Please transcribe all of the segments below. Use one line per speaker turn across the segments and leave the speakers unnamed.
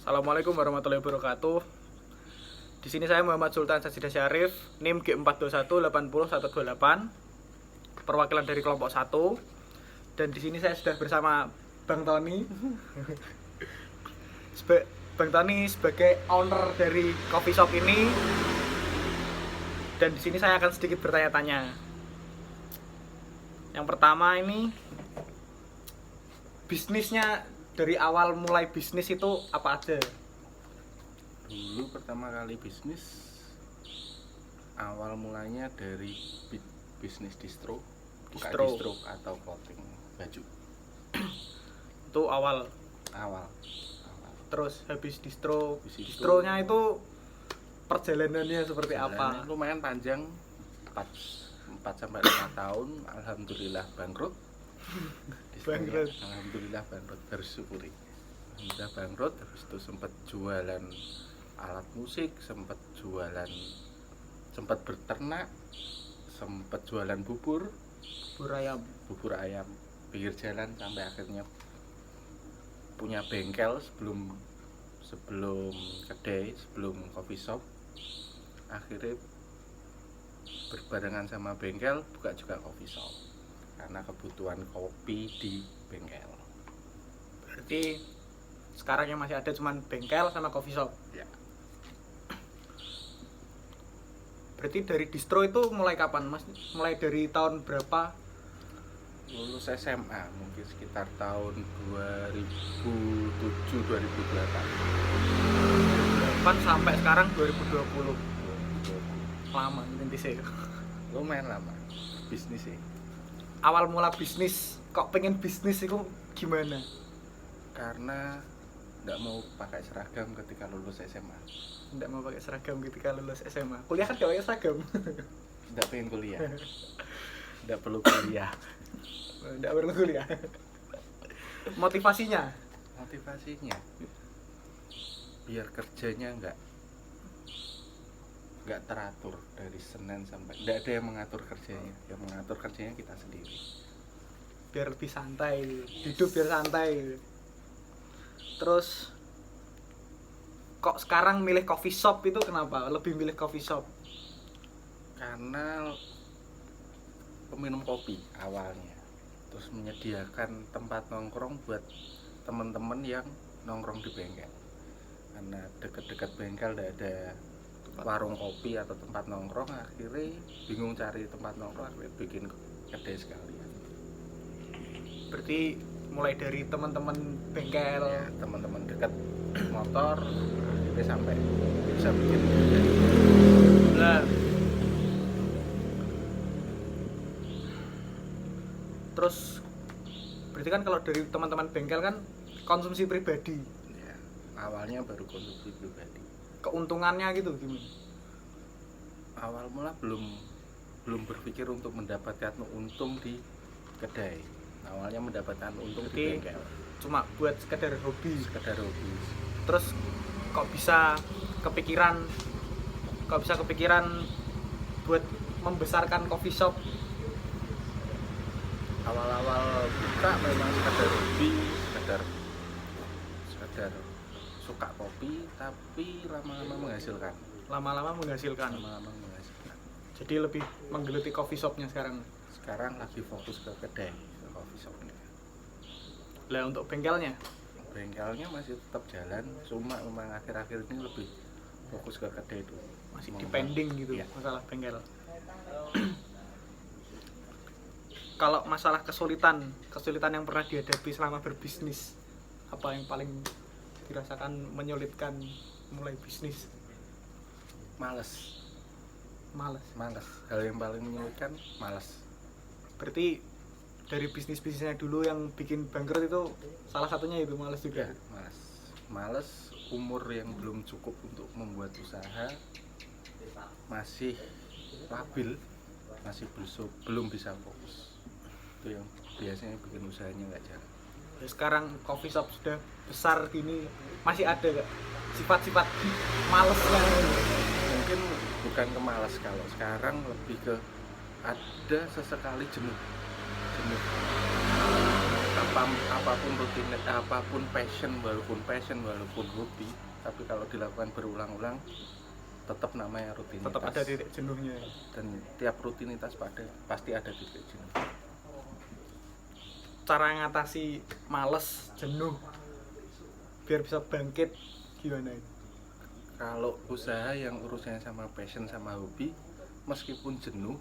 Assalamualaikum warahmatullahi wabarakatuh. Di sini saya Muhammad Sultan Sajidah Syarif, NIM G4218018, perwakilan dari kelompok 1. Dan di sini saya sudah bersama Bang Tony. Bang Tony sebagai owner dari coffee shop ini. Dan di sini saya akan sedikit bertanya-tanya. Yang pertama ini, bisnisnya dari awal mulai bisnis itu apa aja?
Dulu pertama kali bisnis awal mulanya dari bisnis distro atau clothing baju.
Itu awal. Terus habis distronya itu perjalanannya seperti apa?
Lumayan panjang, 4 sampai 5 tahun. Alhamdulillah bangkrut. Alhamdulillah bangkrut, bersyukuri. Alhamdulillah bangkrut. Habis itu sempat jualan alat musik, sempat berternak, sempat jualan bubur ayam pinggir jalan, sampai akhirnya punya bengkel sebelum kedai, sebelum coffee shop. Akhirnya berbarengan sama bengkel buka juga coffee shop karena kebutuhan kopi di bengkel.
Berarti sekarang yang masih ada cuman bengkel sama coffee shop.
Ya.
Berarti dari distro itu mulai kapan, Mas? Mulai dari tahun berapa?
Lulus SMA mungkin sekitar tahun 2007-2008.
Sampai sekarang 2020. Lama nanti sih.
Lumayan lama bisnis sih.
Awal mula bisnis, kok pengen bisnis itu gimana?
Karena nggak mau pakai seragam ketika lulus SMA.
Nggak mau pakai seragam ketika lulus SMA. Kuliah kan gak pakai seragam.
Nggak pengen kuliah. Nggak perlu kuliah.
Nggak perlu kuliah. Motivasinya
biar kerjanya nggak teratur dari Senin sampai, nggak ada yang mengatur kerjanya. Yang mengatur kerjanya kita sendiri.
Biar lebih santai, hidup biar santai. Terus kok sekarang milih coffee shop itu kenapa? Lebih milih coffee shop?
Karena peminum kopi awalnya, terus menyediakan tempat nongkrong buat teman-teman yang nongkrong di bengkel. Karena dekat-dekat bengkel tidak ada warung kopi atau tempat nongkrong, akhirnya bingung cari tempat nongkrong, akhirnya bikin kedai sekalian.
Berarti mulai dari teman-teman bengkel,
ya, teman-teman dekat motor, akhirnya sampai bisa bikin kedai.
Nah, terus berarti kan kalau dari teman-teman bengkel kan konsumsi pribadi.
Ya, awalnya baru konsumsi pribadi.
Keuntungannya gitu gimana?
Awal mula belum berpikir untuk mendapatkan untung di kedai. Awalnya mendapatkan untung di bengkel.
Cuma buat sekedar hobi. Terus kok bisa kepikiran buat membesarkan coffee shop?
Awal-awal buka memang sekedar hobi, sekedar suka kopi, tapi lama-lama menghasilkan.
Jadi lebih menggeluti coffee shopnya sekarang.
Sekarang lagi fokus ke kedai, ke coffee shopnya.
Lah untuk bengkelnya
masih tetap jalan, cuma memang akhir-akhir ini lebih fokus ke kedai dulu.
Masih depending gitu ya. Masalah bengkel. Kalau masalah kesulitan yang pernah dihadapi selama berbisnis, apa yang paling dirasakan menyulitkan mulai bisnis?
Males. Hal yang paling menyulitkan malas.
Berarti dari bisnisnya dulu yang bikin bangkrut itu salah satunya itu malas juga.
Ya, malas, umur yang belum cukup untuk membuat usaha, masih labil, belum bisa fokus. Itu yang biasanya bikin usahanya nggak jalan.
Sekarang coffee shop sudah besar gini, masih ada nggak sifat-sifat malesnya?
Mungkin bukan ke malas, kalau sekarang lebih ke ada sesekali jenuh. apapun apapun passion walaupun hobi, tapi kalau dilakukan berulang-ulang tetap namanya rutinitas.
Tetap ada titik jenuhnya.
Dan tiap rutinitas pasti ada titik jenuh.
Cara ngatasi males, jenuh biar bisa bangkit gimana itu?
Kalau usaha yang urusannya sama passion sama hobi, meskipun jenuh,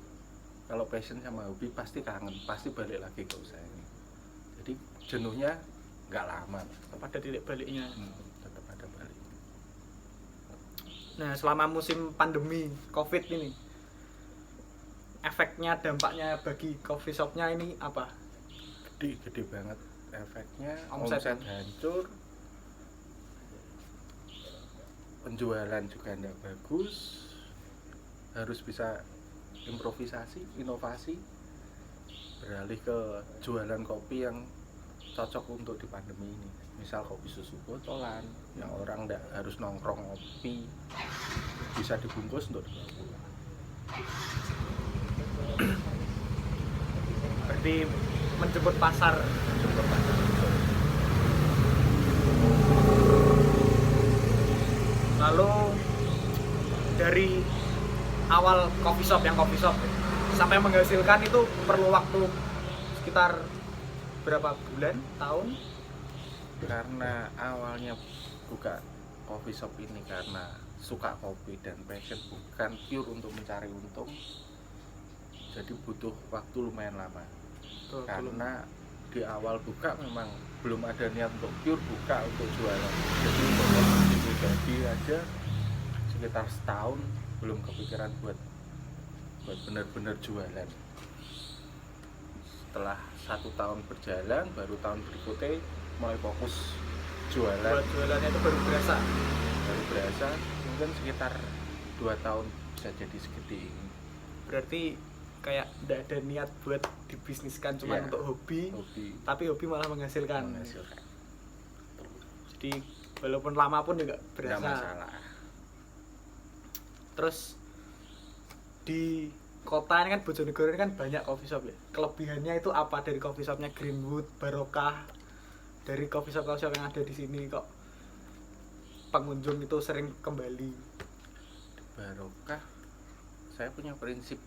kalau passion sama hobi pasti kangen, pasti balik lagi ke usaha ini. Jadi jenuhnya nggak lama,
Tetap ada titik baliknya.
tetap ada balik.
Nah, selama musim pandemi Covid ini, efeknya, dampaknya bagi coffee shopnya ini apa?
Gede banget efeknya.
Omset
hancur, penjualan juga tidak bagus, harus bisa improvisasi, inovasi, beralih ke jualan kopi yang cocok untuk di pandemi ini. Misal kopi susu botolan yang orang tidak harus nongkrong ngopi, bisa dibungkus untuk dibawa pulang.
Berarti menjemput pasar. Lalu dari awal coffee shop sampai menghasilkan itu perlu waktu sekitar berapa bulan, tahun?
Karena awalnya buka coffee shop ini karena suka kopi dan passion, bukan pure untuk mencari untung, jadi butuh waktu lumayan lama. Karena di awal buka memang belum ada niat untuk pure buka untuk jualan, jadi untuk konsumsi pribadi aja sekitar setahun belum kepikiran buat benar-benar jualan. Setelah 1 tahun berjalan, baru tahun berikutnya mulai fokus jualan.
Buat jualannya itu baru berasa
Mungkin sekitar 2 tahun bisa jadi segede ini.
Berarti kayak tidak ada niat buat dibisniskan, cuma
Ya,
untuk hobi, tapi hobi malah menghasilkan. Jadi walaupun lama pun juga
Nggak
berasa.
masalah.
Terus di kota ini kan Bojonegoro ini kan banyak coffee shop ya. Kelebihannya itu apa dari coffee shopnya Greenwood, Barokah, dari coffee shop yang ada di sini kok pengunjung itu sering kembali?
Barokah, saya punya prinsip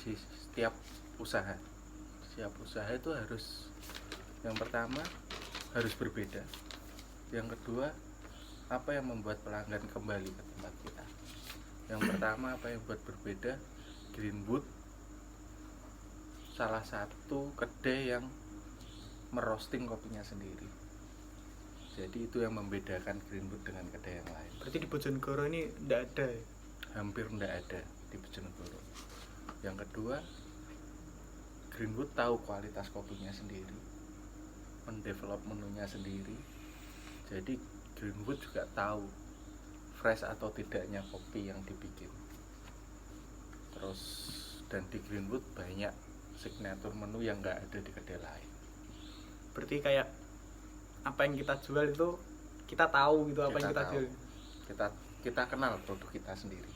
di setiap usaha. Setiap usaha itu harus, yang pertama harus berbeda. Yang kedua, apa yang membuat pelanggan kembali ke tempat kita. Yang pertama, apa yang buat berbeda? Greenwood salah satu kedai yang merosting kopinya sendiri. Jadi itu yang membedakan Greenwood dengan kedai yang lain.
Berarti di Bojonegoro ini tidak ada ya?
Hampir tidak ada di Bojonegoro. Yang kedua, Greenwood tahu kualitas kopinya sendiri, mendevelop menunya sendiri. Jadi Greenwood juga tahu fresh atau tidaknya kopi yang dibikin. Terus dan di Greenwood banyak signature menu yang nggak ada di kedai lain.
Berarti kayak apa yang kita jual itu kita tahu gitu, apa yang kita jual.
Kita kenal produk kita sendiri.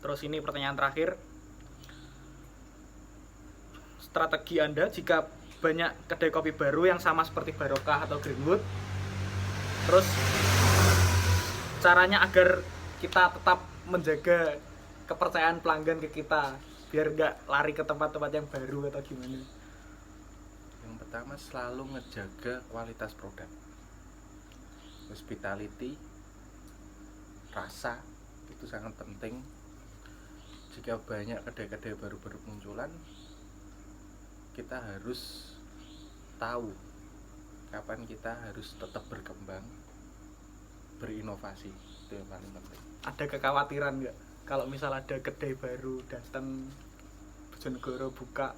Terus ini pertanyaan terakhir, strategi Anda jika banyak kedai kopi baru yang sama seperti Barokah atau Greenwood, terus caranya agar kita tetap menjaga kepercayaan pelanggan ke kita biar nggak lari ke tempat-tempat yang baru atau gimana?
Yang pertama, selalu ngejaga kualitas produk, hospitality, rasa itu sangat penting. Jika banyak kedai-kedai baru munculan, kita harus tahu kapan kita harus tetap berkembang, berinovasi. Itu yang paling penting.
Ada kekhawatiran nggak kalau misal ada kedai baru datang Bojonegoro buka?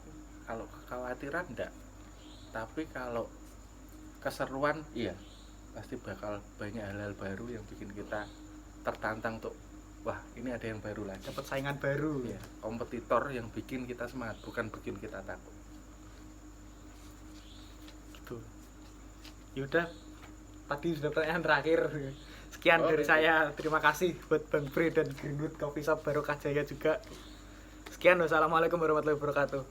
Kalau kekhawatiran enggak, tapi kalau keseruan iya, pasti bakal banyak hal-hal baru yang bikin kita tertantang untuk wah ini ada yang baru lagi,
Dapat saingan baru.
ya, kompetitor yang bikin kita semangat, bukan bikin kita takut.
Gitu. Yaudah, tadi sudah pertanyaan terakhir. Sekian dari
Oke.
saya. Terima kasih buat Bang Bre dan Greenwood Coffee Shop Barokah Jaya juga. Sekian, wassalamualaikum warahmatullahi wabarakatuh.